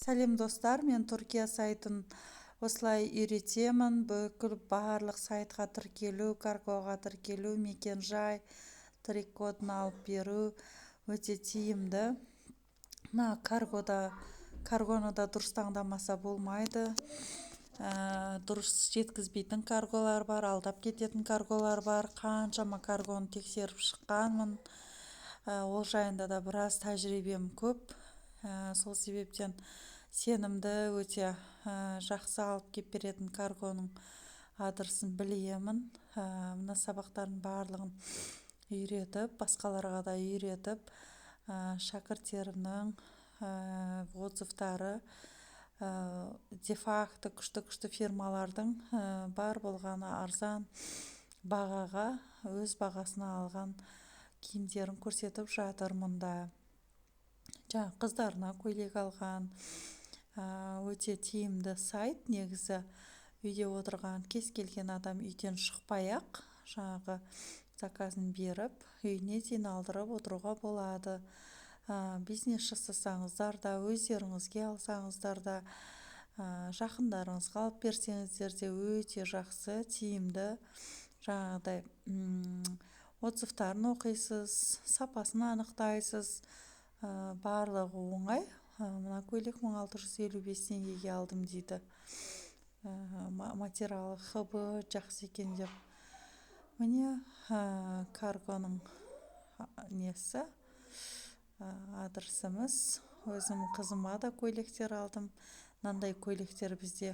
Сәлем достар, мен Түркия сайтын осылай үйретемін. Бүкіл барлық сайтқа тіркелу, каргоға тіркелу, мекен-жай, тірек кодын алып беру өте тиімді. Каргоны да дұрыс таңдамаса болмайды. Дұрыс жеткізбейтін карголар бар, алдап кететін карголар бар. Қаншама каргоны тексеріп шыққанмын. Ол жайында да біраз тәжірибем көп. Сол себептен сенімді, өте жақсы алып кеп беретін каргоның адресін білемін. Мына сабақтардың барлығын үйретіп, басқаларға да үйретіп, шәкірттерімнің отзывтары, де-факто күшті фирмалардың бар болғаны арзан бағаға өз бағасына алған киімдерін көрсетіп жатыр мұнда. Қыздарына көйлек алған, өте тиімді сайт. Негізі үйде отырған кез келген адам үйден шықпай-ақ заказын беріп, үйіне дейін алдырып отыруға болады. Бизнес жасасаңыздар да, өздеріңізге алсаңыздар да, жақындарыңызға алып берсеңіздер де өте жақсы, тиімді. Отзывтарын оқисыз, сапасын анықтайсыз. Барлығы оңай. Мына көйлек 1655 теңгеге алдым дейді. Материалы хыбы жақсы екен деп. Міне каргоның несі, адресіміз. Өзім қызыма да көйлектер алдым. Мынандай көйлектер бізде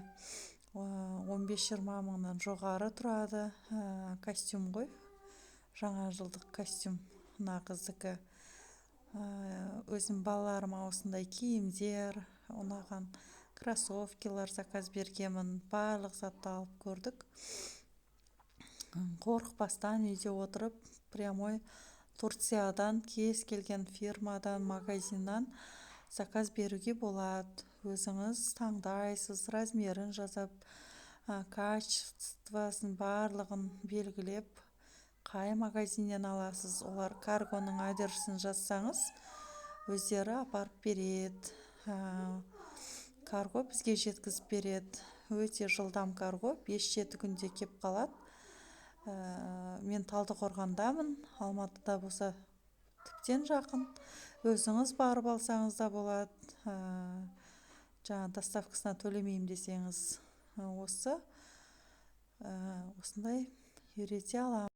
15-20 мыңнан жоғары тұрады. Костюм ғой, жаңа жылдық костюм мына қыздікі. Өзім балаларыма осындай киімдер, ұнаған кроссовкилар заказ бергенмін. Барлық затты алып көрдік. Қорықпастан үйде отырып, прямой Турциядан, кез келген фирмадан, магазиннан заказ беруге болады. Өзіңіз таңдайсыз, размерін жазып, качествосын барлығын белгілеп, қай магазиннен аласыз. Олар каргоның адресін жазсаңыз, өздері апарып береді. Карго бізге жеткізіп береді. Өте жылдам карго, 5-7 күнде кеп қалады. Мен Талдықорғандамын, Алматыда болса тіптен жақын. Өзіңіз барып алсаңыз да болады. Доставкасына төлемеймін десеңіз, осындай үйрете аламын.